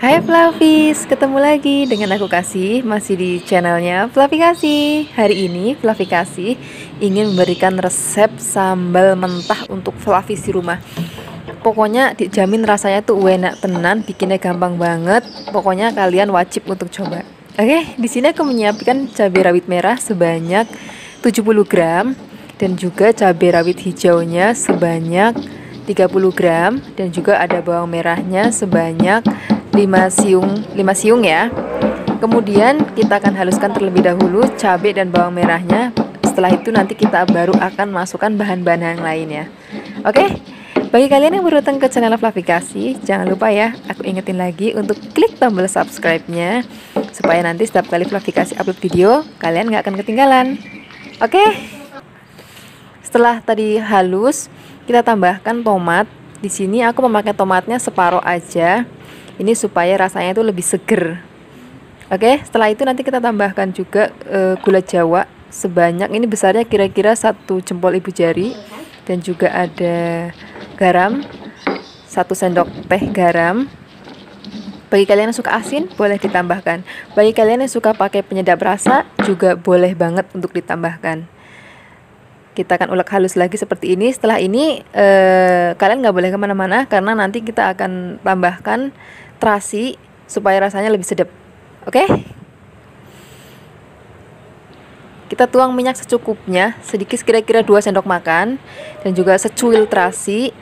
Hai Flavis, ketemu lagi dengan aku Kasih, masih di channelnya Flavi Kasih. Hari ini Flavi Kasih ingin memberikan resep sambal mentah untuk Flavis di rumah. Pokoknya dijamin rasanya tuh enak tenan, bikinnya gampang banget. Pokoknya kalian wajib untuk coba. Oke, di sini aku menyiapkan cabai rawit merah sebanyak 70 gram dan juga cabai rawit hijaunya sebanyak 30 gram dan juga ada bawang merahnya sebanyak 5 siung ya. Kemudian kita akan haluskan terlebih dahulu cabai dan bawang merahnya. Setelah itu nanti kita baru akan masukkan bahan-bahan yang lainnya. Oke, bagi kalian yang baru datang ke channel Flavi Kasih, jangan lupa ya, aku ingetin lagi untuk klik tombol subscribe-nya supaya nanti setiap kali Flavi Kasih upload video, kalian nggak akan ketinggalan. Oke, setelah tadi halus, kita tambahkan tomat. Di sini aku memakai tomatnya separuh aja. Ini supaya rasanya itu lebih seger. Oke, setelah itu nanti kita tambahkan juga gula Jawa sebanyak, ini besarnya kira-kira 1 jempol ibu jari, dan juga ada garam 1 sendok teh garam. Bagi kalian yang suka asin boleh ditambahkan. Bagi kalian yang suka pakai penyedap rasa juga boleh banget untuk ditambahkan. Kita akan ulek halus lagi seperti ini. Setelah ini kalian nggak boleh kemana-mana karena nanti kita akan tambahkan terasi supaya rasanya lebih sedap. Oke? Kita tuang minyak secukupnya, sedikit kira-kira 2 sendok makan, dan juga secuil terasi.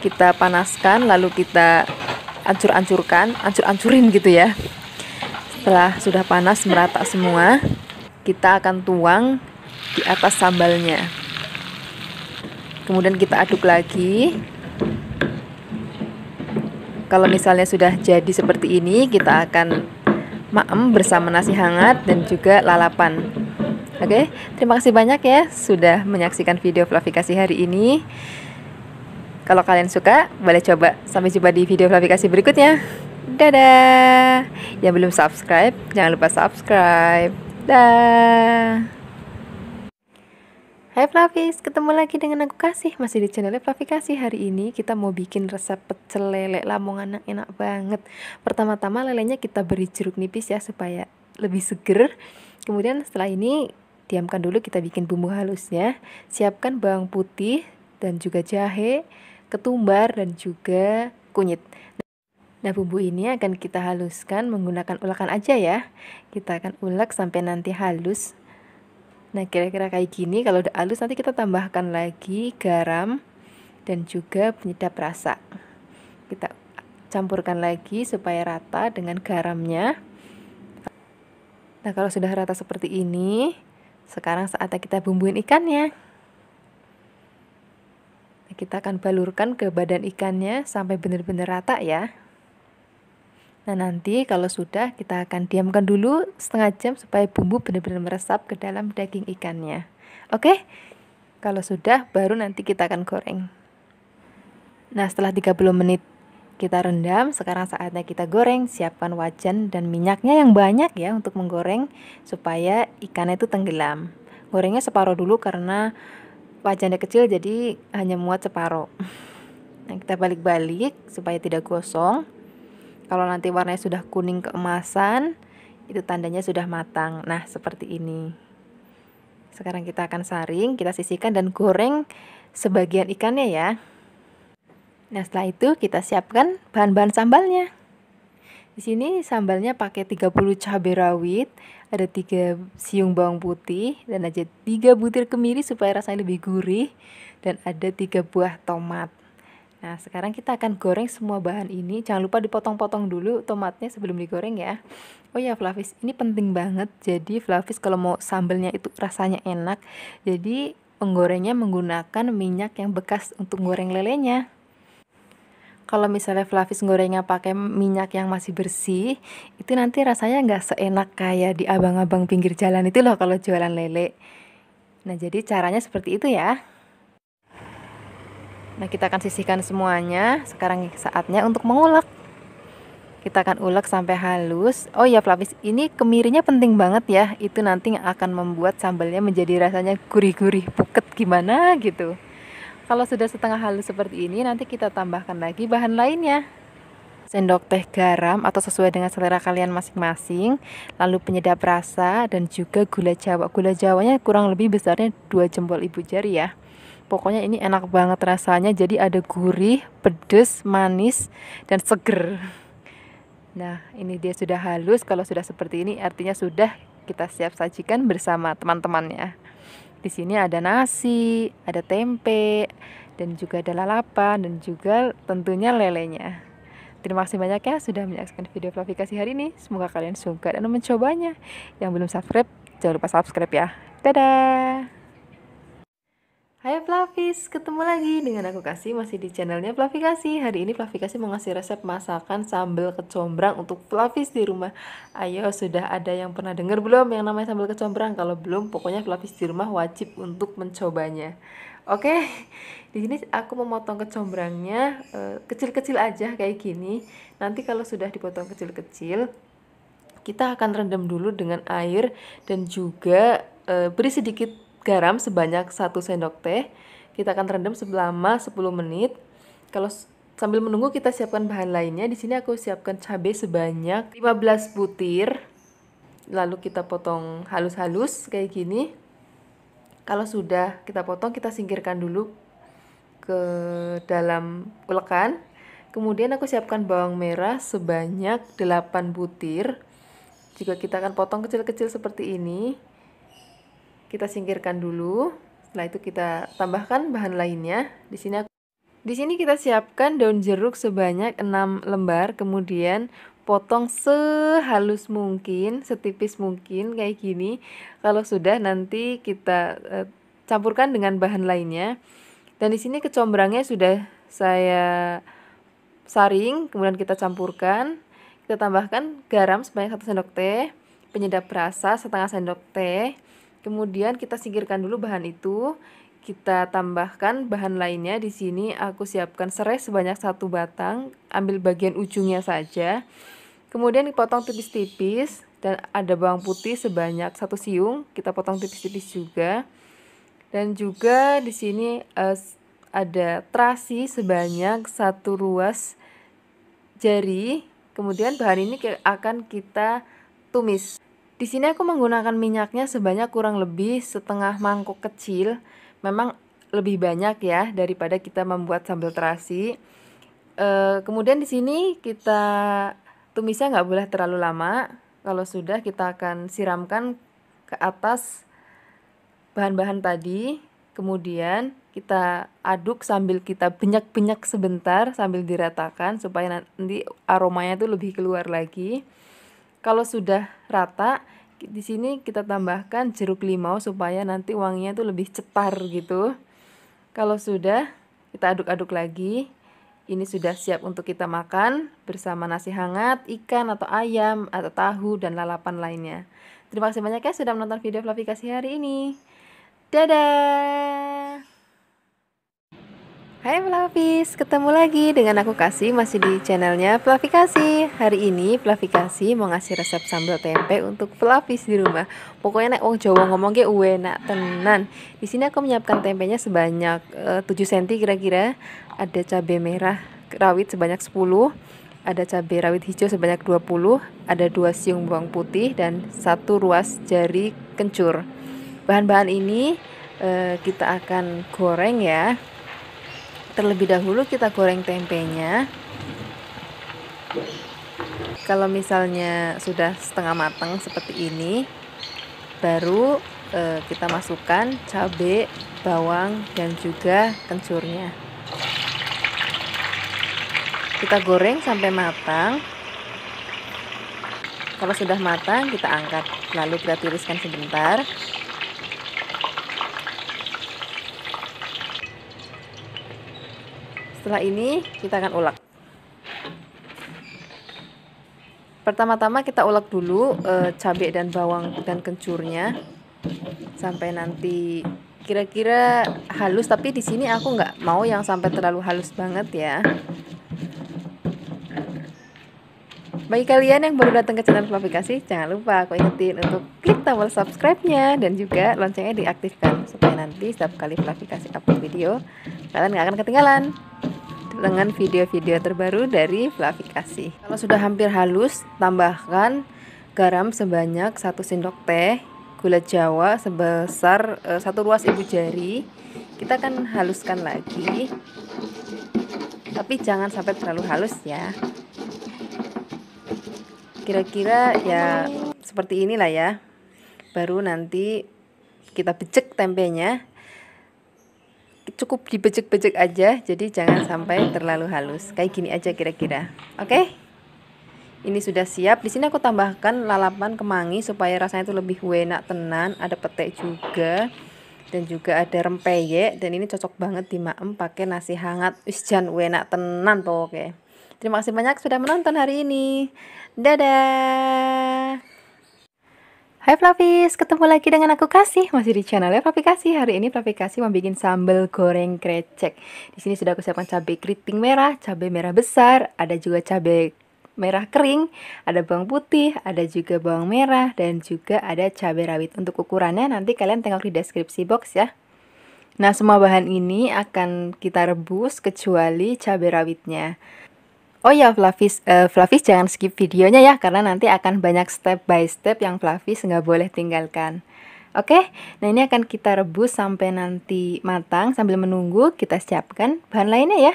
Kita panaskan lalu kita ancur-ancurin gitu ya. Setelah sudah panas merata semua, kita akan tuang di atas sambalnya. Kemudian kita aduk lagi. Kalau misalnya sudah jadi seperti ini, kita akan maem bersama nasi hangat dan juga lalapan. Oke, terima kasih banyak ya sudah menyaksikan video Flavi Kasih hari ini. Kalau kalian suka, boleh coba. Sampai jumpa di video Flavi Kasih berikutnya. Dadah. Yang belum subscribe, jangan lupa subscribe. Dah. Hai Flavis, ketemu lagi dengan aku Kasih, masih di channel Flavi Kasih. Hari ini kita mau bikin resep pecel lele Lamongan yang enak banget. Pertama-tama lelenya kita beri jeruk nipis ya supaya lebih seger. Kemudian setelah ini diamkan dulu, kita bikin bumbu halusnya. Siapkan bawang putih dan juga jahe, ketumbar dan juga kunyit. Nah, bumbu ini akan kita haluskan menggunakan ulakan aja ya. Kita akan ulek sampai nanti halus. Nah, kira-kira kayak gini. Kalau udah halus nanti kita tambahkan lagi garam dan juga penyedap rasa. Kita campurkan lagi supaya rata dengan garamnya. Nah, kalau sudah rata seperti ini, sekarang saatnya kita bumbuin ikannya. Nah, kita akan balurkan ke badan ikannya sampai benar-benar rata ya. Nah, nanti kalau sudah, kita akan diamkan dulu setengah jam supaya bumbu benar-benar meresap ke dalam daging ikannya. Oke? Kalau sudah, baru nanti kita akan goreng. Nah, setelah 30 menit kita rendam, sekarang saatnya kita goreng. Siapkan wajan dan minyaknya yang banyak ya untuk menggoreng supaya ikannya itu tenggelam. Gorengnya separuh dulu karena wajannya kecil, jadi hanya muat separuh. Nah, kita balik-balik supaya tidak gosong. Kalau nanti warnanya sudah kuning keemasan, itu tandanya sudah matang. Nah, seperti ini. Sekarang kita akan saring, kita sisihkan dan goreng sebagian ikannya ya. Nah, setelah itu kita siapkan bahan-bahan sambalnya. Di sini sambalnya pakai 30 cabai rawit, ada 3 siung bawang putih, dan ada 3 butir kemiri supaya rasanya lebih gurih, dan ada 3 buah tomat. Nah, sekarang kita akan goreng semua bahan ini. Jangan lupa dipotong-potong dulu tomatnya sebelum digoreng ya. Oh ya Flavis, ini penting banget. Jadi Flavis kalau mau sambalnya itu rasanya enak, jadi menggorengnya menggunakan minyak yang bekas untuk goreng lelenya. Kalau misalnya Flavis gorengnya pakai minyak yang masih bersih, itu nanti rasanya nggak seenak kayak di abang-abang pinggir jalan itu loh kalau jualan lele. Nah, jadi caranya seperti itu ya. Nah, kita akan sisihkan semuanya. Sekarang saatnya untuk mengulek. Kita akan ulek sampai halus. Oh ya Flavis, ini kemirinya penting banget ya. Itu nanti akan membuat sambalnya menjadi rasanya gurih-gurih, puket gimana gitu. Kalau sudah setengah halus seperti ini, nanti kita tambahkan lagi bahan lainnya. sendok teh garam atau sesuai dengan selera kalian masing-masing, lalu penyedap rasa dan juga gula Jawa. Gula Jawanya kurang lebih besarnya 2 jempol ibu jari ya. Pokoknya ini enak banget rasanya, jadi ada gurih, pedes, manis, dan seger. Nah, ini dia sudah halus. Kalau sudah seperti ini artinya sudah kita siap sajikan bersama teman-temannya. Di sini ada nasi, ada tempe, dan juga ada lalapan, dan juga tentunya lelenya. Terima kasih banyak ya sudah menyaksikan video Fluffy Kasih hari ini. Semoga kalian suka dan mencobanya. Yang belum subscribe, jangan lupa subscribe ya. Dadah! Hai Fluffies, ketemu lagi dengan aku Kasih, masih di channelnya Fluffy Kasih. Hari ini Fluffy Kasih mau ngasih resep masakan sambal kecombrang untuk Fluffies di rumah. Ayo, sudah ada yang pernah dengar belum yang namanya sambal kecombrang? Kalau belum, pokoknya Fluffies di rumah wajib untuk mencobanya. Oke, di sini aku memotong kecombrangnya kecil-kecil aja kayak gini. Nanti kalau sudah dipotong kecil-kecil, kita akan rendam dulu dengan air dan juga beri sedikit garam sebanyak 1 sendok teh. Kita akan rendam selama 10 menit. Kalau sambil menunggu kita siapkan bahan lainnya. Di sini aku siapkan cabai sebanyak 15 butir. Lalu kita potong halus-halus kayak gini. Kalau sudah kita potong, kita singkirkan dulu ke dalam ulekan. Kemudian aku siapkan bawang merah sebanyak 8 butir. Juga kita akan potong kecil-kecil seperti ini. Kita singkirkan dulu. Setelah itu kita tambahkan bahan lainnya. Di sini kita siapkan daun jeruk sebanyak 6 lembar. Kemudian potong sehalus mungkin, setipis mungkin kayak gini. Kalau sudah, nanti kita campurkan dengan bahan lainnya. Dan di sini kecombrangnya sudah saya saring, kemudian kita campurkan. Kita tambahkan garam sebanyak 1 sendok teh, penyedap rasa setengah sendok teh. Kemudian kita singkirkan dulu bahan itu. Kita tambahkan bahan lainnya. Di sini aku siapkan serai sebanyak 1 batang, ambil bagian ujungnya saja. Kemudian dipotong tipis-tipis dan ada bawang putih sebanyak 1 siung, kita potong tipis-tipis juga. Dan juga di sini ada terasi sebanyak 1 ruas jari. Kemudian bahan ini akan kita tumis. Di sini aku menggunakan minyaknya sebanyak kurang lebih setengah mangkok kecil. Memang lebih banyak ya daripada kita membuat sambal terasi. Kemudian di sini kita tumisnya nggak boleh terlalu lama. Kalau sudah, kita akan siramkan ke atas bahan-bahan tadi. Kemudian kita aduk sambil kita benyak-benyak sebentar sambil diratakan supaya nanti aromanya tuh lebih keluar lagi. Kalau sudah rata, di sini kita tambahkan jeruk limau supaya nanti wanginya tuh lebih cetar gitu. Kalau sudah, kita aduk-aduk lagi. Ini sudah siap untuk kita makan bersama nasi hangat, ikan atau ayam, atau tahu, dan lalapan lainnya. Terima kasih banyak ya sudah menonton video Fluffy Kasih hari ini. Dadah! Hai Fluffies, ketemu lagi dengan aku Kasih, masih di channelnya Fluffy Kasih. Hari ini Fluffy Kasih mau ngasih resep sambal tempe untuk Fluffies di rumah. Pokoknya nek wong Jawa ngomongnya enak tenan. Di sini aku menyiapkan tempenya sebanyak 7 cm kira-kira. Ada cabai merah rawit sebanyak 10, ada cabai rawit hijau sebanyak 20, ada 2 siung bawang putih dan 1 ruas jari kencur. Bahan-bahan ini kita akan goreng ya. Terlebih dahulu kita goreng tempenya. Kalau misalnya sudah setengah matang seperti ini, baru kita masukkan cabai, bawang, dan juga kencurnya. Kita goreng sampai matang. Kalau sudah matang, kita angkat, lalu kita tiriskan sebentar. Setelah ini kita akan ulek. Pertama-tama kita ulek dulu cabai dan bawang dan kencurnya sampai nanti kira-kira halus. Tapi di sini aku nggak mau yang sampai terlalu halus banget ya. Bagi kalian yang baru datang ke channel Fluffy Kasih, jangan lupa aku ingetin untuk klik tombol subscribe-nya dan juga loncengnya diaktifkan supaya nanti setiap kali Fluffy Kasih upload video kalian nggak akan ketinggalan. dengan video-video terbaru dari Fluffy Kasih. Kalau sudah hampir halus, tambahkan garam sebanyak 1 sendok teh, gula jawa sebesar 1 ruas ibu jari. Kita akan haluskan lagi, tapi jangan sampai terlalu halus ya. Kira-kira ya seperti inilah ya. Baru nanti kita becek tempenya. Cukup dibecek-becek aja, jadi jangan sampai terlalu halus. Kayak gini aja kira-kira. Oke? Ini sudah siap. Di sini aku tambahkan lalapan kemangi supaya rasanya itu lebih enak tenan. Ada pete juga dan juga ada rempeyek, dan ini cocok banget dimaem pakai nasi hangat. Wis jan enak tenan pokoknya. Terima kasih banyak sudah menonton hari ini. Dadah. Hai Fluffies, ketemu lagi dengan aku Kasih, masih di channelnya Fluffy Kasih. Hari ini Fluffy Kasih mau bikin sambal goreng krecek. Di sini sudah aku siapkan cabai keriting merah, cabai merah besar, ada juga cabai merah kering, ada bawang putih, ada juga bawang merah, dan juga ada cabai rawit. Untuk ukurannya nanti kalian tengok di deskripsi box ya. Nah, semua bahan ini akan kita rebus kecuali cabai rawitnya. Oh ya Fluffies jangan skip videonya ya, karena nanti akan banyak step by step yang Fluffies nggak boleh tinggalkan. Oke, nah ini akan kita rebus sampai nanti matang. Sambil menunggu kita siapkan bahan lainnya ya.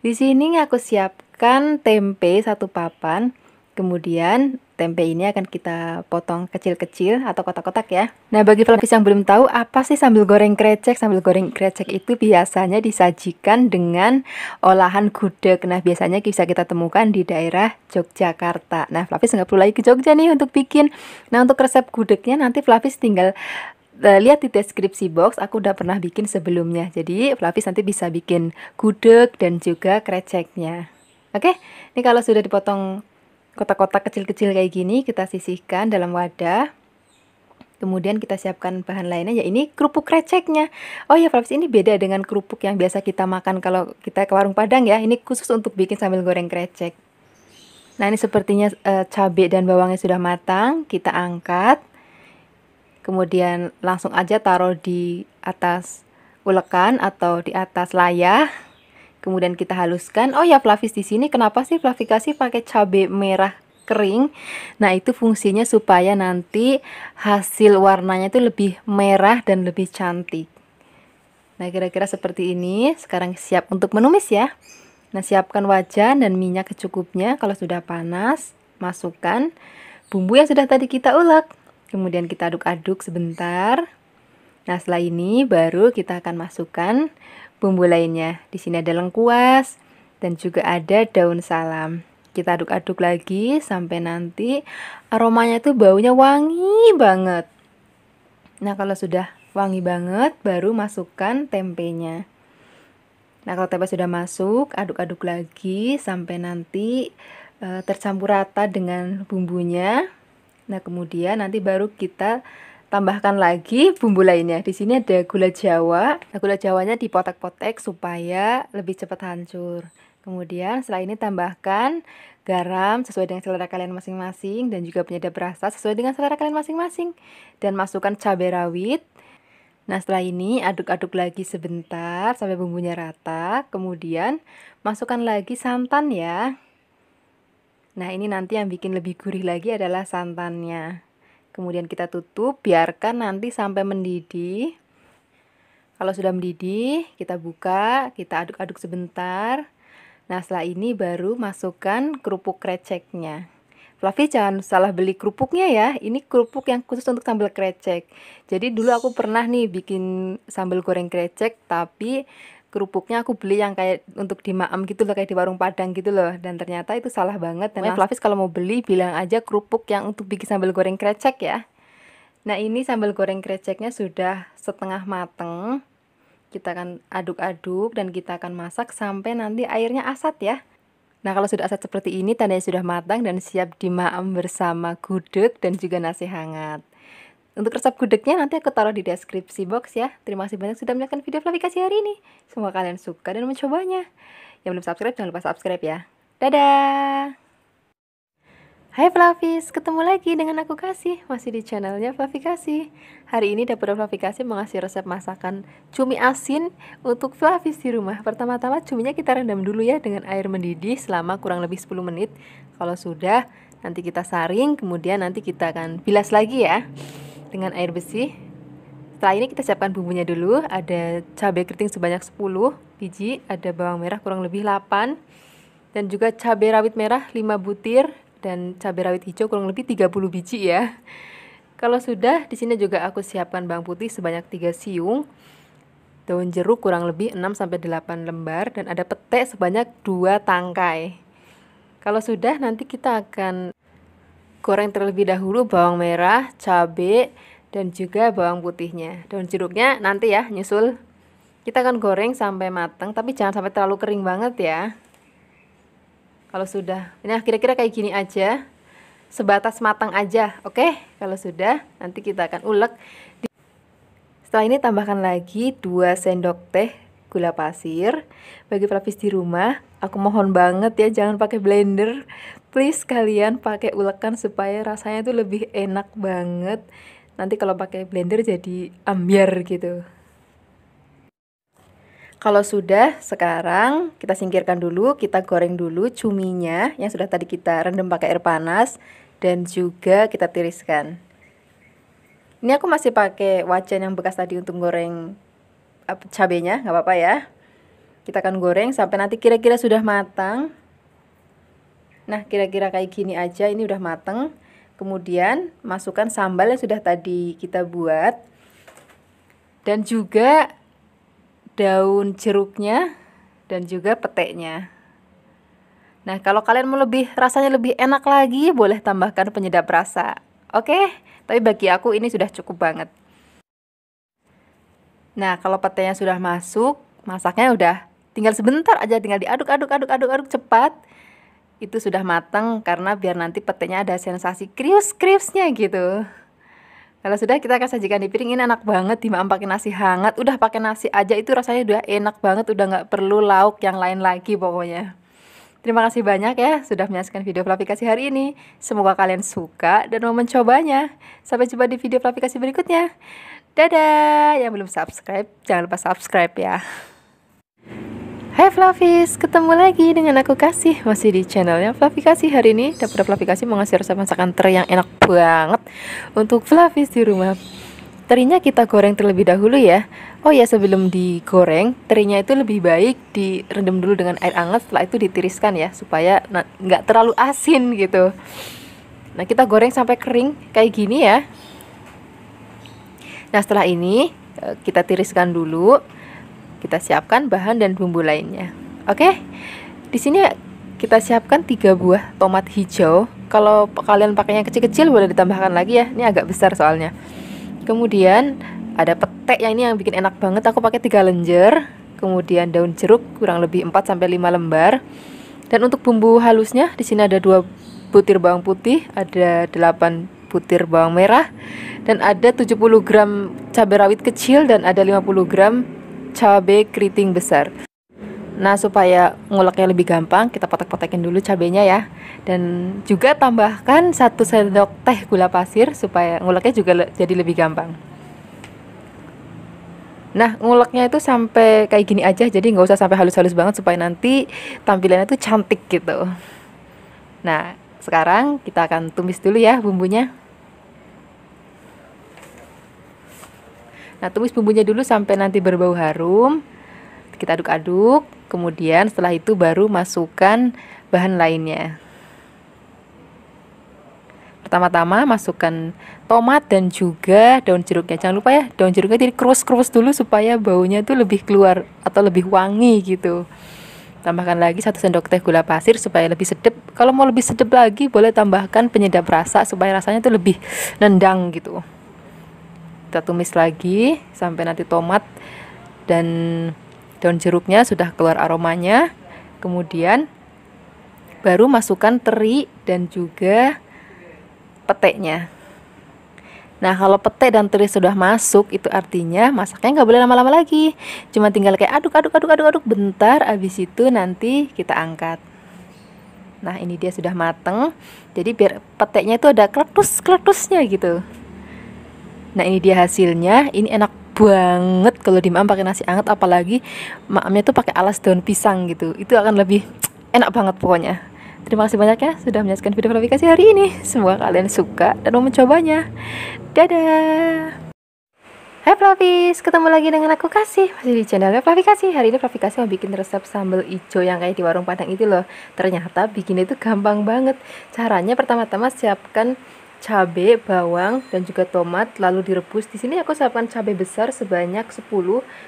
Di sini aku siapkan tempe 1 papan. Kemudian tempe ini akan kita potong kecil-kecil atau kotak-kotak ya. Nah, bagi Fluffies yang belum tahu apa sih sambal goreng krecek? Sambal goreng krecek itu biasanya disajikan dengan olahan gudeg. Nah, biasanya bisa kita temukan di daerah Yogyakarta. Nah, Fluffies nggak perlu lagi ke Jogja nih untuk bikin. Nah, untuk resep gudegnya nanti Fluffies tinggal lihat di deskripsi box, aku udah pernah bikin sebelumnya. Jadi Fluffies nanti bisa bikin gudeg dan juga kreceknya. Oke, ini kalau sudah dipotong kotak-kotak kecil-kecil kayak gini, kita sisihkan dalam wadah. Kemudian kita siapkan bahan lainnya, ya ini kerupuk kreceknya. Oh ya Fluffies, ini beda dengan kerupuk yang biasa kita makan kalau kita ke warung Padang ya. Ini khusus untuk bikin sambal goreng krecek. Nah, ini sepertinya cabai dan bawangnya sudah matang. Kita angkat. Kemudian langsung aja taruh di atas ulekan atau di atas layah. Kemudian kita haluskan. Oh ya Fluffies, di sini kenapa sih Fluffy Kasih pakai cabai merah kering? Nah, itu fungsinya supaya nanti hasil warnanya itu lebih merah dan lebih cantik. Nah, kira-kira seperti ini. Sekarang siap untuk menumis ya. Nah, siapkan wajan dan minyak secukupnya. Kalau sudah panas, masukkan bumbu yang sudah tadi kita ulek. Kemudian kita aduk-aduk sebentar. Nah, setelah ini baru kita akan masukkan bumbu lainnya. Di sini ada lengkuas dan juga ada daun salam. Kita aduk-aduk lagi sampai nanti aromanya tuh baunya wangi banget. Nah, kalau sudah wangi banget baru masukkan tempenya. Nah, kalau tempe sudah masuk, aduk-aduk lagi sampai nanti tercampur rata dengan bumbunya. Nah, kemudian nanti baru kita tambahkan lagi bumbu lainnya. Di sini ada gula jawa. Nah, gula jawanya dipotek-potek supaya lebih cepat hancur. Kemudian setelah ini tambahkan garam sesuai dengan selera kalian masing-masing dan juga penyedap rasa sesuai dengan selera kalian masing-masing. Dan masukkan cabai rawit. Nah, setelah ini aduk-aduk lagi sebentar sampai bumbunya rata. Kemudian masukkan lagi santan ya. Nah, ini nanti yang bikin lebih gurih lagi adalah santannya. Kemudian kita tutup, biarkan nanti sampai mendidih. Kalau sudah mendidih, kita buka, kita aduk-aduk sebentar. Nah, setelah ini baru masukkan kerupuk kreceknya. Fluffy jangan salah beli kerupuknya ya. Ini kerupuk yang khusus untuk sambal krecek. Jadi dulu aku pernah nih bikin sambal goreng krecek, tapi kerupuknya aku beli yang kayak untuk dimaem gitu loh, kayak di warung Padang gitu loh. Dan ternyata itu salah banget. Dan Fluffies kalau mau beli bilang aja kerupuk yang untuk bikin sambal goreng krecek ya. Nah, ini sambal goreng kreceknya sudah setengah mateng. Kita akan aduk-aduk dan kita akan masak sampai nanti airnya asat ya. Nah, kalau sudah asat seperti ini tandanya sudah matang dan siap dimaem bersama gudeg dan juga nasi hangat. Untuk resep gudegnya nanti aku taruh di deskripsi box ya. Terima kasih banyak sudah menonton video Fluffy Kasih hari ini. Semoga kalian suka dan mencobanya. Yang belum subscribe jangan lupa subscribe ya. Dadah. Hai Flavis, ketemu lagi dengan aku Kasih, masih di channelnya Flavi Kasih. Hari ini Dapur Flavi Kasih mengasih resep masakan cumi asin untuk Flavis di rumah. Pertama-tama cuminya kita rendam dulu ya dengan air mendidih selama kurang lebih 10 menit. Kalau sudah, nanti kita saring, kemudian nanti kita akan bilas lagi ya dengan air bersih. Setelah ini kita siapkan bumbunya dulu. Ada cabai keriting sebanyak 10 biji, ada bawang merah kurang lebih 8, dan juga cabai rawit merah 5 butir, dan cabai rawit hijau kurang lebih 30 biji ya. Kalau sudah, di sini juga aku siapkan bawang putih sebanyak 3 siung, daun jeruk kurang lebih 6 sampai 8 lembar, dan ada pete sebanyak 2 tangkai. Kalau sudah, nanti kita akan goreng terlebih dahulu bawang merah, cabai, dan juga bawang putihnya. Daun jeruknya nanti ya nyusul. Kita akan goreng sampai matang, tapi jangan sampai terlalu kering banget ya. Kalau sudah, nah kira-kira kayak gini aja, sebatas matang aja, oke? Kalau sudah, nanti kita akan ulek. Setelah ini tambahkan lagi 2 sendok teh gula pasir. Bagi Flavis di rumah, aku mohon banget ya jangan pakai blender. Please kalian pakai ulekan supaya rasanya tuh lebih enak banget. Nanti kalau pakai blender jadi ambiar gitu. Kalau sudah, sekarang kita singkirkan dulu, kita goreng dulu cuminya yang sudah tadi kita rendam pakai air panas dan juga kita tiriskan. Ini aku masih pakai wajan yang bekas tadi untuk goreng cabenya, nggak apa-apa ya. Kita akan goreng sampai nanti kira-kira sudah matang. Nah, kira-kira kayak gini aja, ini udah matang. Kemudian masukkan sambal yang sudah tadi kita buat dan juga daun jeruknya dan juga petenya. Nah, kalau kalian mau rasanya lebih enak lagi, boleh tambahkan penyedap rasa. Oke, tapi bagi aku ini sudah cukup banget. Nah, kalau petenya sudah masuk, masaknya udah tinggal sebentar aja, tinggal diaduk cepat. Itu sudah matang karena biar nanti petenya ada sensasi krius-kriusnya gitu. Kalau sudah, kita akan sajikan di piring. Ini enak banget dimakan pakai nasi hangat. Udah pakai nasi aja itu rasanya udah enak banget, udah nggak perlu lauk yang lain lagi pokoknya. Terima kasih banyak ya sudah menyaksikan video Flavi Kasih hari ini. Semoga kalian suka dan mau mencobanya. Sampai jumpa di video Flavi Kasih berikutnya. Dadah. Yang belum subscribe, jangan lupa subscribe ya. Hai Flavis, ketemu lagi dengan aku Kasih, masih di channelnya Flavi Kasih. Hari ini Dapur Flavi Kasih mau ngasih resep masakan teri yang enak banget untuk Flavis di rumah. Terinya kita goreng terlebih dahulu ya. Oh ya, sebelum digoreng, terinya itu lebih baik direndam dulu dengan air hangat, setelah itu ditiriskan ya, supaya nggak terlalu asin gitu. Nah, kita goreng sampai kering kayak gini ya. Nah, setelah ini kita tiriskan dulu. Kita siapkan bahan dan bumbu lainnya. Oke. Di sini kita siapkan 3 buah tomat hijau. Kalau kalian pakainya kecil-kecil boleh ditambahkan lagi ya. Ini agak besar soalnya. Kemudian ada pete yang ini yang bikin enak banget. Aku pakai 3 lenjer. Kemudian daun jeruk kurang lebih 4 sampai 5 lembar. Dan untuk bumbu halusnya di sini ada 2 butir bawang putih, ada 8 butir bawang merah, dan ada 70 gram cabai rawit kecil dan ada 50 gram cabai keriting besar. Nah, supaya nguleknya lebih gampang, kita potek-potekin dulu cabenya ya. Dan juga tambahkan 1 sendok teh gula pasir supaya nguleknya juga jadi lebih gampang. Nah, nguleknya itu sampai kayak gini aja, jadi nggak usah sampai halus-halus banget supaya nanti tampilannya tuh cantik gitu. Nah, sekarang kita akan tumis dulu ya bumbunya. Nah, tumis bumbunya dulu sampai nanti berbau harum. Kita aduk-aduk. Kemudian setelah itu baru masukkan bahan lainnya. Pertama-tama masukkan tomat dan juga daun jeruknya. Jangan lupa ya, daun jeruknya dikerus-kerus dulu supaya baunya itu lebih keluar atau lebih wangi gitu. Tambahkan lagi 1 sendok teh gula pasir supaya lebih sedap. Kalau mau lebih sedap lagi, boleh tambahkan penyedap rasa supaya rasanya itu lebih nendang gitu. Kita tumis lagi sampai nanti tomat dan daun jeruknya sudah keluar aromanya. Kemudian baru masukkan teri dan juga petenya. Nah, kalau pete dan teri sudah masuk, itu artinya masaknya nggak boleh lama-lama lagi. Cuma tinggal kayak aduk bentar, habis itu nanti kita angkat. Nah ini dia sudah mateng, jadi biar peteknya itu ada kletus-kletusnya gitu. Nah ini dia hasilnya. Ini enak banget kalau dimakan pakai nasi anget, apalagi maamnya tuh pakai alas daun pisang gitu. Itu akan lebih enak banget pokoknya. Terima kasih banyak ya sudah menyaksikan video klarifikasi hari ini. Semoga kalian suka dan mau mencobanya. Dadah. Hai Flavis, ketemu lagi dengan aku Kasih, masih di channelnya Flavikasi. Hari ini Flavikasi mau bikin resep sambal ijo yang kayak di warung Padang itu loh. Ternyata bikinnya itu gampang banget. Caranya pertama-tama siapkan cabai, bawang, dan juga tomat, lalu direbus. Di sini aku siapkan cabai besar sebanyak 10,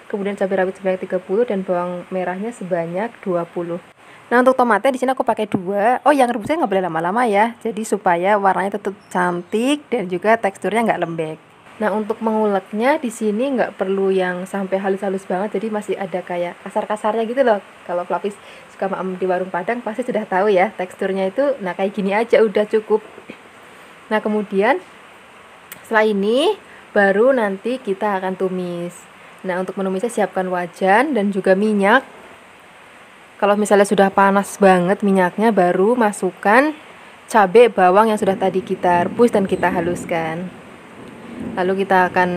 kemudian cabai rawit sebanyak 30, dan bawang merahnya sebanyak 20. Nah untuk tomatnya di sini aku pakai 2. Oh yang rebusnya nggak boleh lama-lama ya, jadi supaya warnanya tetap cantik dan juga teksturnya nggak lembek. Nah untuk menguleknya di sini nggak perlu yang sampai halus-halus banget, jadi masih ada kayak kasar-kasarnya gitu loh. Kalau Flavis suka maem di warung Padang pasti sudah tahu ya teksturnya itu. Nah kayak gini aja udah cukup. Nah kemudian setelah ini baru nanti kita akan tumis. Nah untuk menumisnya siapkan wajan dan juga minyak. Kalau misalnya sudah panas banget minyaknya, baru masukkan cabai, bawang yang sudah tadi kita rebus dan kita haluskan. Lalu kita akan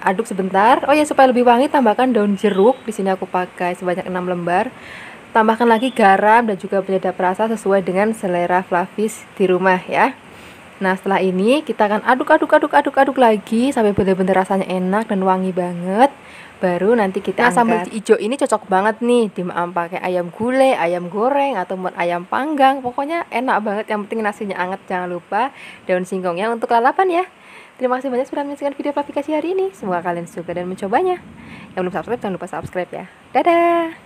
aduk sebentar. Oh ya, supaya lebih wangi tambahkan daun jeruk. Di sini aku pakai sebanyak 6 lembar. Tambahkan lagi garam dan juga penyedap rasa sesuai dengan selera Flavis di rumah ya. Nah, setelah ini kita akan aduk lagi sampai benar-benar rasanya enak dan wangi banget. Baru nanti kita angkat. Sambal ijo ini cocok banget nih dimaem pakai ayam gulai, ayam goreng, ataupun ayam panggang. Pokoknya enak banget, yang penting nasinya anget. Jangan lupa daun singkongnya untuk lalapan ya. Terima kasih banyak sudah menyaksikan video klarifikasi hari ini. Semoga kalian suka dan mencobanya. Yang belum subscribe jangan lupa subscribe ya. Dadah.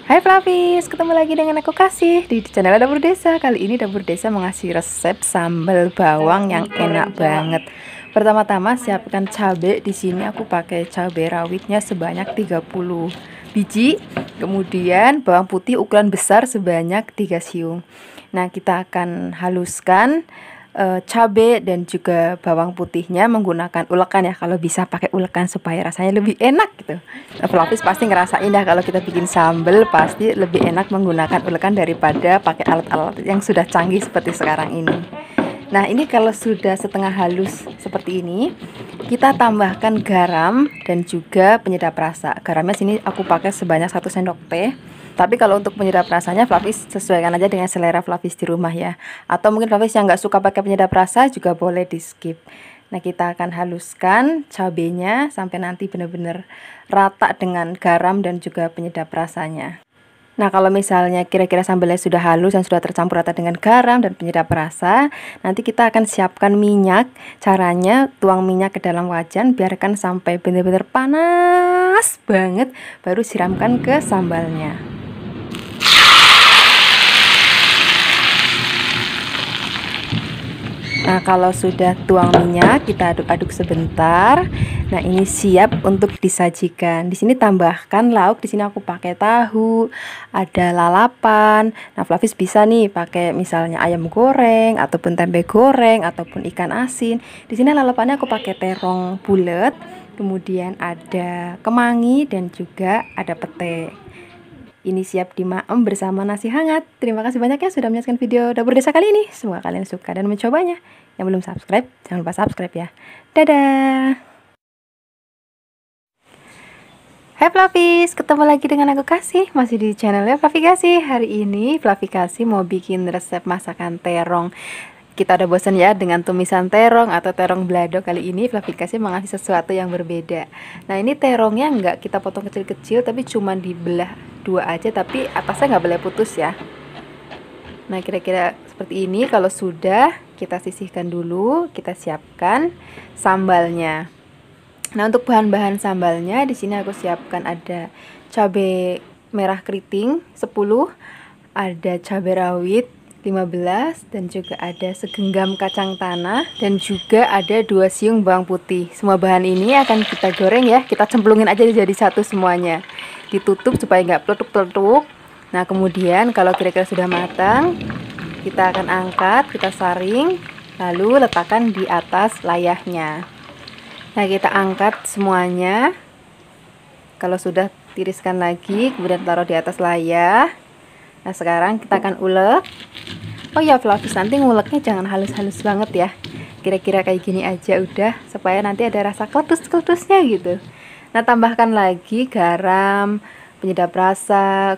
Hai Flavis, ketemu lagi dengan aku Kasih di channel Dapur Desa. Kali ini Dapur Desa mengasih resep sambal bawang yang enak banget. Pertama-tama siapkan cabai. Di sini aku pakai cabai rawitnya sebanyak 30 biji. Kemudian bawang putih ukuran besar sebanyak 3 siung. Nah, kita akan haluskan cabai dan juga bawang putihnya menggunakan ulekan ya, kalau bisa pakai ulekan supaya rasanya lebih enak gitu. Flavis pasti ngerasain dah kalau kita bikin sambal pasti lebih enak menggunakan ulekan daripada pakai alat-alat yang sudah canggih seperti sekarang ini. Nah ini kalau sudah setengah halus seperti ini, kita tambahkan garam dan juga penyedap rasa. Garamnya sini aku pakai sebanyak 1 sendok teh. Tapi kalau untuk penyedap rasanya Flavis sesuaikan aja dengan selera Flavis di rumah ya. Atau mungkin Flavis yang nggak suka pakai penyedap rasa juga boleh di skip. Nah kita akan haluskan cabenya sampai nanti benar-benar rata dengan garam dan juga penyedap rasanya. Nah kalau misalnya kira-kira sambalnya sudah halus dan sudah tercampur rata dengan garam dan penyedap rasa, nanti kita akan siapkan minyak. Caranya tuang minyak ke dalam wajan, biarkan sampai benar-benar panas banget, baru siramkan ke sambalnya. Nah kalau sudah tuang minyak, kita aduk-aduk sebentar. Nah ini siap untuk disajikan. Di sini tambahkan lauk. Di sini aku pakai tahu, ada lalapan. Nah Flavis bisa nih pakai misalnya ayam goreng, ataupun tempe goreng, ataupun ikan asin. Di sini lalapannya aku pakai terong bulat, kemudian ada kemangi dan juga ada pete. Ini siap dimaem bersama nasi hangat. Terima kasih banyak ya sudah menyaksikan video Dapur Desa kali ini. Semoga kalian suka dan mencobanya. Yang belum subscribe, jangan lupa subscribe ya. Dadah. Hai Flavis, ketemu lagi dengan aku Kasih. Masih di channelnya Flavikasi. Hari ini Flavikasi mau bikin resep masakan terong. Kita udah bosan ya dengan tumisan terong atau terong balado. Kali ini Flavikasi mengasih sesuatu yang berbeda. Nah ini terongnya nggak kita potong kecil-kecil, tapi cuma dibelah 2 aja, tapi atasnya nggak boleh putus ya. Nah kira-kira seperti ini. Kalau sudah, kita sisihkan dulu, kita siapkan sambalnya. Nah untuk bahan-bahan sambalnya di sini aku siapkan ada cabai merah keriting 10, ada cabai rawit 15, dan juga ada segenggam kacang tanah, dan juga ada 2 siung bawang putih. Semua bahan ini akan kita goreng ya, kita cemplungin aja jadi satu semuanya. Ditutup supaya nggak peletuk-peletuk. Nah kemudian kalau kira-kira sudah matang, kita akan angkat, kita saring, lalu letakkan di atas layahnya. Nah kita angkat semuanya. Kalau sudah tiriskan lagi, kemudian taruh di atas layah. Nah sekarang kita akan ulek. Oh ya Flavis, nanti nguleknya jangan halus-halus banget ya, kira-kira kayak gini aja udah, supaya nanti ada rasa kletus-kletusnya gitu. Nah tambahkan lagi garam, penyedap rasa,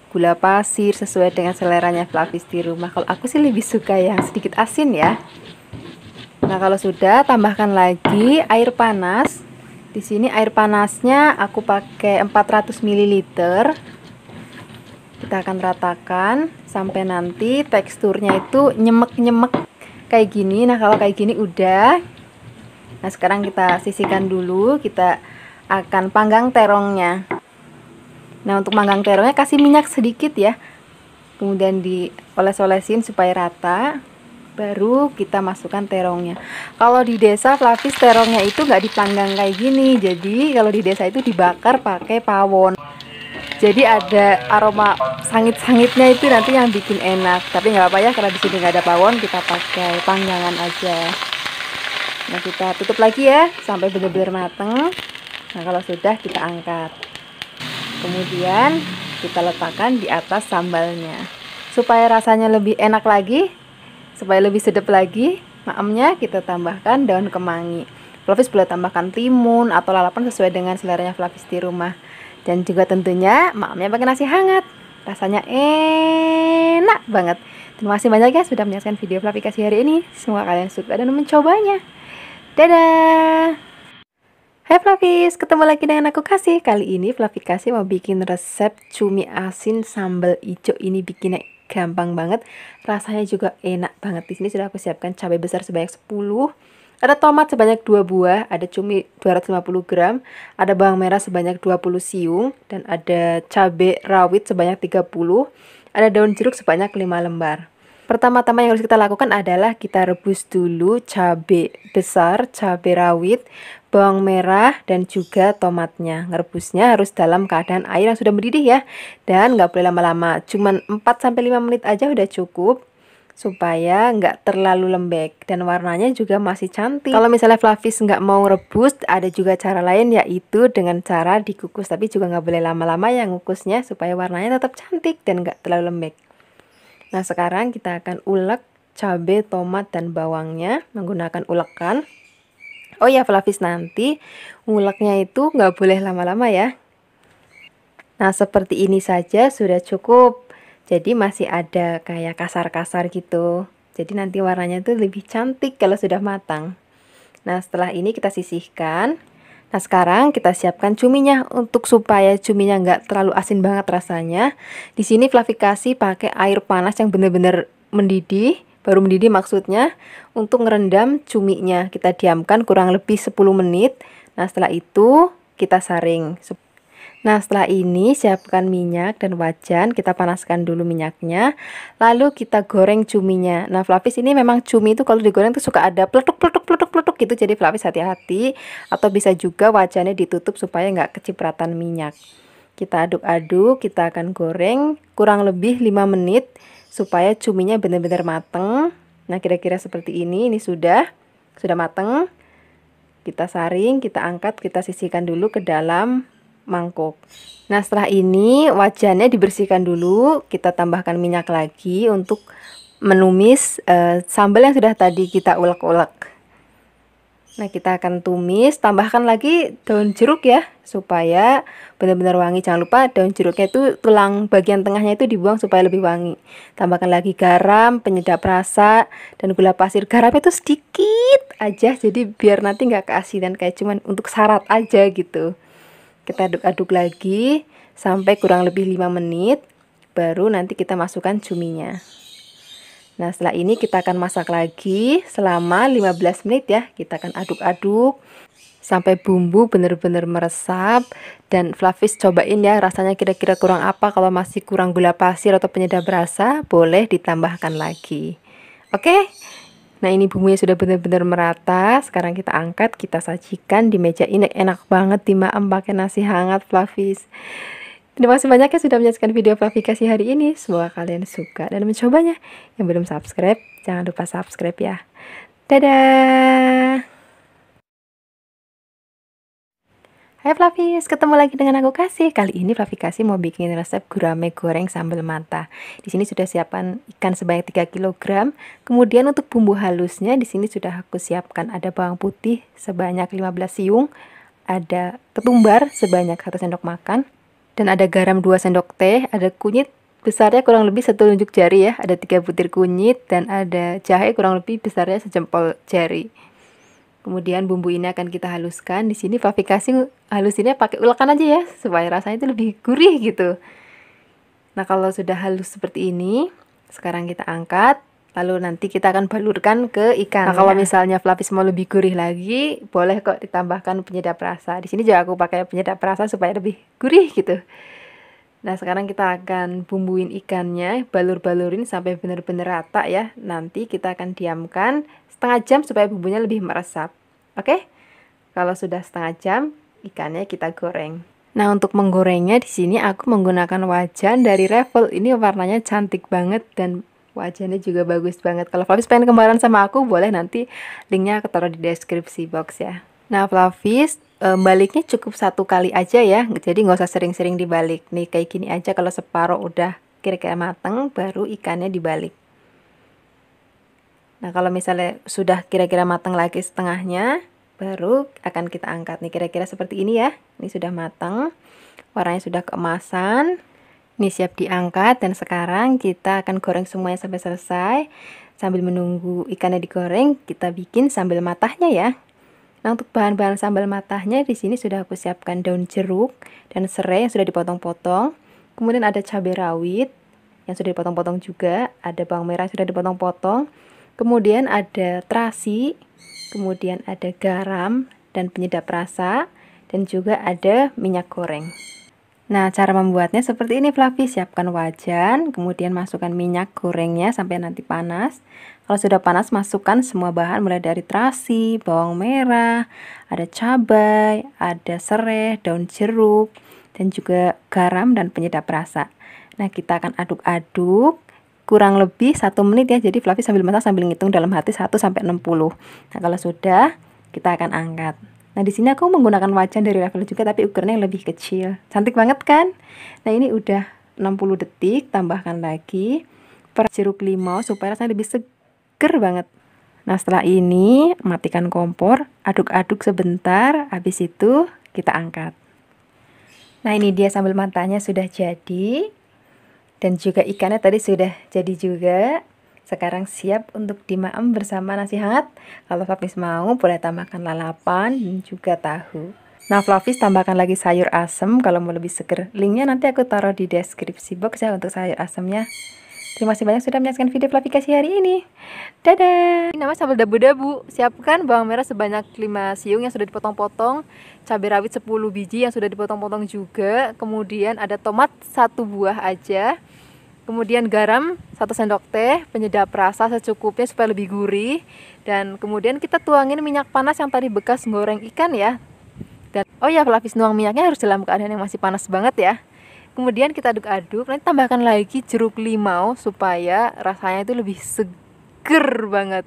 gula pasir sesuai dengan seleranya Flavis di rumah. Kalau aku sih lebih suka yang sedikit asin ya. Nah kalau sudah, tambahkan lagi air panas. Di sini air panasnya aku pakai 400 ml. Kita akan ratakan sampai nanti teksturnya itu nyemek-nyemek kayak gini. Nah kalau kayak gini udah. Nah sekarang kita sisihkan dulu. Kita akan panggang terongnya. Nah untuk panggang terongnya kasih minyak sedikit ya, kemudian dioles-olesin supaya rata, baru kita masukkan terongnya. Kalau di desa Flavis terongnya itu nggak dipanggang kayak gini, jadi kalau di desa itu dibakar pakai pawon. Jadi ada aroma sangit-sangitnya itu nanti yang bikin enak. Tapi nggak apa ya, karena di sini nggak ada pawon, kita pakai panggangan aja. Nah kita tutup lagi ya sampai benar-benar mateng. Nah kalau sudah kita angkat. Kemudian kita letakkan di atas sambalnya. Supaya rasanya lebih enak lagi, supaya lebih sedap lagi, maemnya kita tambahkan daun kemangi. Flavis boleh tambahkan timun atau lalapan sesuai dengan seleranya Flavis di rumah. Dan juga tentunya maemnya pakai nasi hangat. Rasanya enak banget. Terima kasih banyak ya sudah menyaksikan video Flavikasi hari ini. Semoga kalian suka dan mencobanya. Dadah! Hai Flavis, ketemu lagi dengan aku Kasih. Kali ini Flavikasi mau bikin resep cumi asin sambal ijo. Ini bikinnya gampang banget, rasanya juga enak banget. Di sini sudah aku siapkan cabai besar sebanyak 10, ada tomat sebanyak 2 buah, ada cumi 250 gram, ada bawang merah sebanyak 20 siung, dan ada cabai rawit sebanyak 30, ada daun jeruk sebanyak 5 lembar. Pertama-tama yang harus kita lakukan adalah kita rebus dulu cabai besar, cabai rawit, bawang merah, dan juga tomatnya. Ngerebusnya harus dalam keadaan air yang sudah mendidih ya. Dan nggak boleh lama-lama, cuman 4-5 menit aja udah cukup. Supaya nggak terlalu lembek dan warnanya juga masih cantik. Kalau misalnya Flavis nggak mau rebus, ada juga cara lain, yaitu dengan cara dikukus. Tapi juga nggak boleh lama-lama ya ngukusnya, supaya warnanya tetap cantik dan nggak terlalu lembek. Nah sekarang kita akan ulek cabai, tomat, dan bawangnya menggunakan ulekan. Oh ya Flavis, nanti nguleknya itu nggak boleh lama-lama ya. Nah seperti ini saja sudah cukup. Jadi masih ada kayak kasar-kasar gitu. Jadi nanti warnanya tuh lebih cantik kalau sudah matang. Nah setelah ini kita sisihkan. Nah sekarang kita siapkan cuminya. Untuk supaya cuminya nggak terlalu asin banget rasanya, di sini Flavikasi pakai air panas yang benar-benar mendidih. Baru mendidih maksudnya, untuk ngerendam cuminya. Kita diamkan kurang lebih 10 menit. Nah setelah itu kita saring. Nah setelah ini siapkan minyak dan wajan, kita panaskan dulu minyaknya, lalu kita goreng cuminya. Nah Flavis ini memang cumi itu kalau digoreng tuh suka ada peletuk gitu, jadi Flavis hati-hati, atau bisa juga wajannya ditutup supaya nggak kecipratan minyak. Kita aduk-aduk, kita akan goreng kurang lebih 5 menit supaya cuminya benar-benar mateng. Nah kira-kira seperti ini sudah mateng. Kita saring, kita angkat, kita sisihkan dulu ke dalam mangkuk. Nah setelah ini wajannya dibersihkan dulu, kita tambahkan minyak lagi untuk menumis sambal yang sudah tadi kita ulek-ulek. Nah kita akan tumis, tambahkan lagi daun jeruk ya, supaya benar-benar wangi. Jangan lupa daun jeruknya itu tulang bagian tengahnya itu dibuang supaya lebih wangi. Tambahkan lagi garam, penyedap rasa, dan gula pasir. Garamnya itu sedikit aja, jadi biar nanti nggak keasinan, kayak cuman untuk syarat aja gitu. Kita aduk-aduk lagi sampai kurang lebih 5 menit, baru nanti kita masukkan cuminya. Nah setelah ini kita akan masak lagi selama 15 menit ya. Kita akan aduk-aduk sampai bumbu benar-benar meresap. Dan Flavis cobain ya rasanya kira-kira kurang apa. Kalau masih kurang gula pasir atau penyedap rasa, boleh ditambahkan lagi. Oke. Nah ini bumbunya sudah benar-benar merata. Sekarang kita angkat, kita sajikan di meja ini. Enak banget dimaem pakai nasi hangat Flavis. Terima kasih banyak ya sudah menyaksikan video Flavikasi hari ini. Semoga kalian suka dan mencobanya. Yang belum subscribe, jangan lupa subscribe ya. Dadah. Hai Flavis, ketemu lagi dengan aku Kasih. Kali ini Flavi Kasih mau bikin resep gurame goreng sambal mata. Di sini sudah siapkan ikan sebanyak 3 kg. Kemudian untuk bumbu halusnya di sini sudah aku siapkan ada bawang putih sebanyak 15 siung, ada ketumbar sebanyak 1 sendok makan, dan ada garam 2 sendok teh, ada kunyit besarnya kurang lebih 1 telunjuk jari ya, ada 3 butir kunyit, dan ada jahe kurang lebih besarnya sejempol jari. Kemudian bumbu ini akan kita haluskan. Di sini Flavi Kasih halusinnya pakai ulekan aja ya, supaya rasanya itu lebih gurih gitu. Nah, kalau sudah halus seperti ini, sekarang kita angkat. Lalu nanti kita akan balurkan ke ikan. Nah, kalau misalnya Flavis mau lebih gurih lagi, boleh kok ditambahkan penyedap rasa. Di sini juga aku pakai penyedap rasa supaya lebih gurih gitu. Nah, sekarang kita akan bumbuin ikannya, balur-balurin sampai benar-benar rata ya. Nanti kita akan diamkan setengah jam supaya bumbunya lebih meresap. Oke? Kalau sudah setengah jam, ikannya kita goreng. Nah, untuk menggorengnya di sini aku menggunakan wajan dari Revel. Ini warnanya cantik banget dan wajannya juga bagus banget. Kalau Flavis pengen kembaran sama aku, boleh nanti linknya aku taruh di deskripsi box ya. Nah, Flavis baliknya cukup 1 kali aja ya, jadi nggak usah sering-sering dibalik. Nih kayak gini aja, kalau separuh udah kira-kira mateng, baru ikannya dibalik. Nah, kalau misalnya sudah kira-kira matang lagi setengahnya, baru akan kita angkat. Nih kira-kira seperti ini ya. Ini sudah matang, warnanya sudah keemasan. Ini siap diangkat, dan sekarang kita akan goreng semuanya sampai selesai. Sambil menunggu ikannya digoreng, kita bikin sambal matahnya ya. Nah, untuk bahan-bahan sambal matahnya di sini sudah aku siapkan daun jeruk dan serai yang sudah dipotong-potong. Kemudian ada cabai rawit yang sudah dipotong-potong juga, ada bawang merah yang sudah dipotong-potong. Kemudian ada terasi, kemudian ada garam dan penyedap rasa, dan juga ada minyak goreng. Nah, cara membuatnya seperti ini Flavi. Siapkan wajan, kemudian masukkan minyak gorengnya sampai nanti panas. Kalau sudah panas, masukkan semua bahan mulai dari terasi, bawang merah, ada cabai, ada serai, daun jeruk, dan juga garam dan penyedap rasa. Nah, kita akan aduk-aduk kurang lebih 1 menit ya. Jadi Flavi sambil masak sambil ngitung dalam hati 1 sampai 60. Nah, kalau sudah, kita akan angkat. Nah, di sini aku menggunakan wajan dari Revel juga, tapi ukurannya yang lebih kecil. Cantik banget kan? Nah, ini udah 60 detik, tambahkan lagi jeruk limau supaya rasanya lebih seger banget. Nah, setelah ini matikan kompor, aduk-aduk sebentar, habis itu kita angkat. Nah, ini dia sambal matanya sudah jadi. Dan juga ikannya tadi sudah jadi juga. Sekarang siap untuk dimaem bersama nasi hangat. Kalau Flavis mau, boleh tambahkan lalapan dan juga tahu. Nah, Flavis tambahkan lagi sayur asem kalau mau lebih seger. Linknya nanti aku taruh di deskripsi box ya untuk sayur asemnya. Terima kasih banyak sudah menyaksikan video Flavi Kasih hari ini. Dadah! Ini namanya sambal dabu-dabu. Siapkan bawang merah sebanyak 5 siung yang sudah dipotong-potong, cabai rawit 10 biji yang sudah dipotong-potong juga, kemudian ada tomat 1 buah aja, kemudian garam 1 sendok teh, penyedap rasa secukupnya supaya lebih gurih, dan kemudian kita tuangin minyak panas yang tadi bekas goreng ikan ya. Dan oh ya, Flavis nuang minyaknya harus dalam keadaan yang masih panas banget ya. Kemudian kita aduk-aduk, nanti tambahkan lagi jeruk limau supaya rasanya itu lebih seger banget.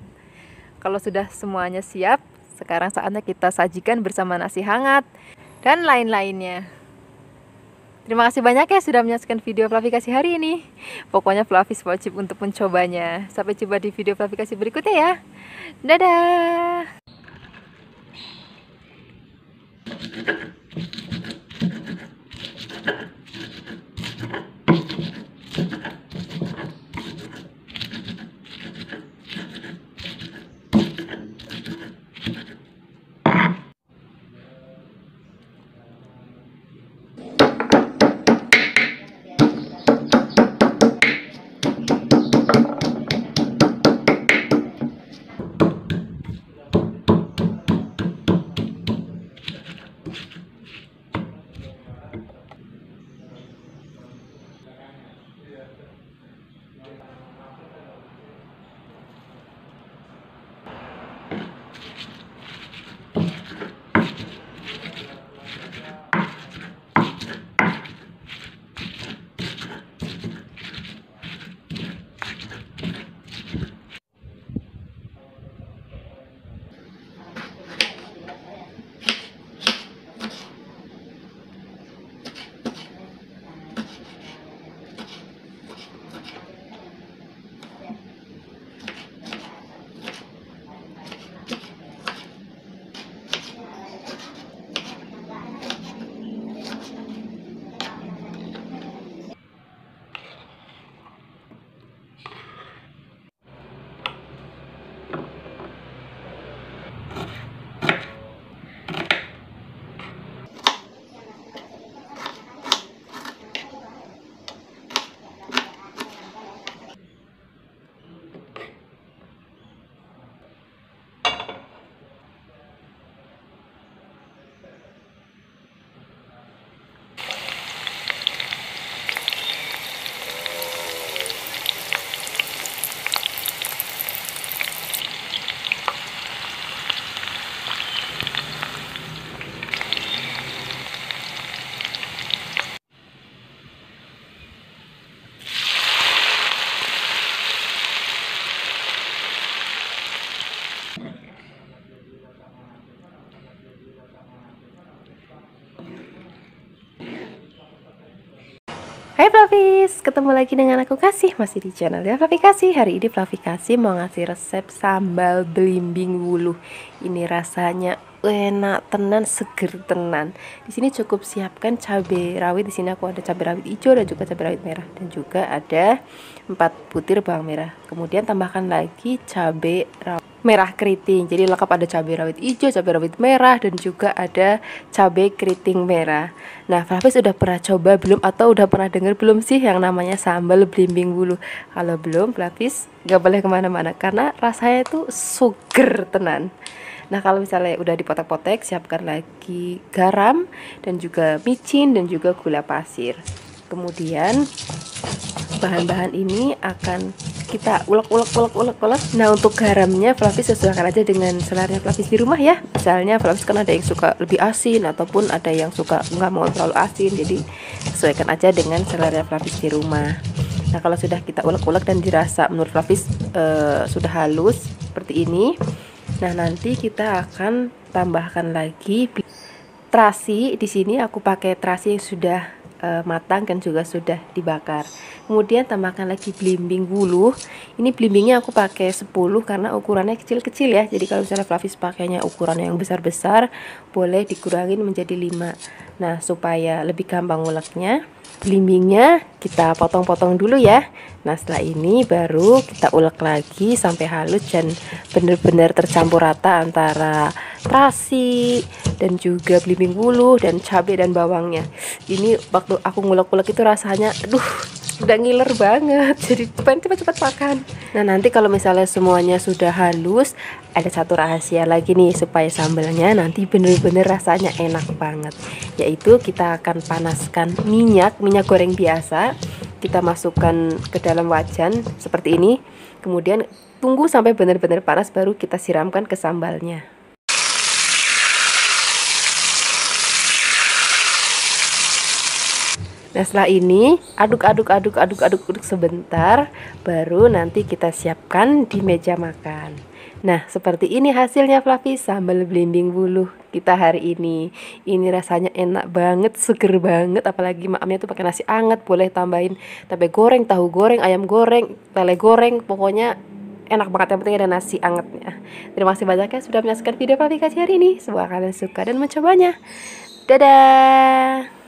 Kalau sudah semuanya siap, sekarang saatnya kita sajikan bersama nasi hangat dan lain-lainnya. Terima kasih banyak ya sudah menyaksikan video Flavi Kasih hari ini. Pokoknya Flavis wajib untuk mencobanya. Sampai jumpa di video Flavi Kasih berikutnya ya. Dadah! Fluffies, ketemu lagi dengan aku Kasih, masih di channel ya Fluffy Kasih. Hari ini Fluffy Kasih mau ngasih resep sambal belimbing wuluh. Ini rasanya enak tenan, seger tenan. Di sini cukup siapkan cabai rawit. Di sini aku ada cabai rawit hijau dan juga cabai rawit merah, dan juga ada 4 butir bawang merah. Kemudian tambahkan lagi cabai rawit merah keriting. Jadi lengkap, ada cabai rawit hijau, cabai rawit merah, dan juga ada cabai keriting merah. Nah, Fluffy sudah pernah coba belum, atau udah pernah dengar belum sih yang namanya sambal belimbing wuluh? Kalau belum, Fluffy gak boleh kemana-mana karena rasanya itu suger tenan. Nah, kalau misalnya udah dipotek-potek, siapkan lagi garam dan juga micin dan juga gula pasir. Kemudian bahan-bahan ini akan kita ulek. Nah, untuk garamnya Fluffy sesuaikan aja dengan seleranya Fluffy di rumah ya. Misalnya Fluffy kan ada yang suka lebih asin, ataupun ada yang suka nggak mau terlalu asin, jadi sesuaikan aja dengan seleranya Fluffy di rumah. Nah, kalau sudah kita ulek-ulek dan dirasa menurut Fluffy sudah halus seperti ini, nah nanti kita akan tambahkan lagi terasi. Di sini aku pakai terasi yang sudah matang dan juga sudah dibakar. Kemudian tambahkan lagi belimbing wuluh. Ini belimbingnya aku pakai 10 karena ukurannya kecil-kecil ya. Jadi kalau misalnya Fluffy pakainya ukuran yang besar-besar, boleh dikurangin menjadi 5. Nah, supaya lebih gampang nguleknya, belimbingnya kita potong-potong dulu ya. Nah, setelah ini baru kita ulek lagi sampai halus dan benar-benar tercampur rata antara terasi dan juga belimbing wuluh dan cabai dan bawangnya. Ini waktu aku ngulek-ulek itu rasanya aduh, udah ngiler banget, jadi pengen cepat-cepat makan. Nah, nanti kalau misalnya semuanya sudah halus, ada satu rahasia lagi nih supaya sambalnya nanti bener-bener rasanya enak banget, yaitu kita akan panaskan minyak goreng biasa. Kita masukkan ke dalam wajan seperti ini, kemudian tunggu sampai benar-benar panas, baru kita siramkan ke sambalnya. Nah, setelah ini aduk sebentar, baru nanti kita siapkan di meja makan. Nah, seperti ini hasilnya Fluffy sambal belimbing wuluh kita hari ini. Ini rasanya enak banget, seger banget, apalagi maamnya tuh pakai nasi anget, boleh tambahin tape goreng, tahu goreng, ayam goreng, lele goreng, pokoknya enak banget. Yang penting ada nasi angetnya. Terima kasih banyak ya sudah menyaksikan video Fluffy Kasih hari ini. Semoga kalian suka dan mencobanya. Dadah.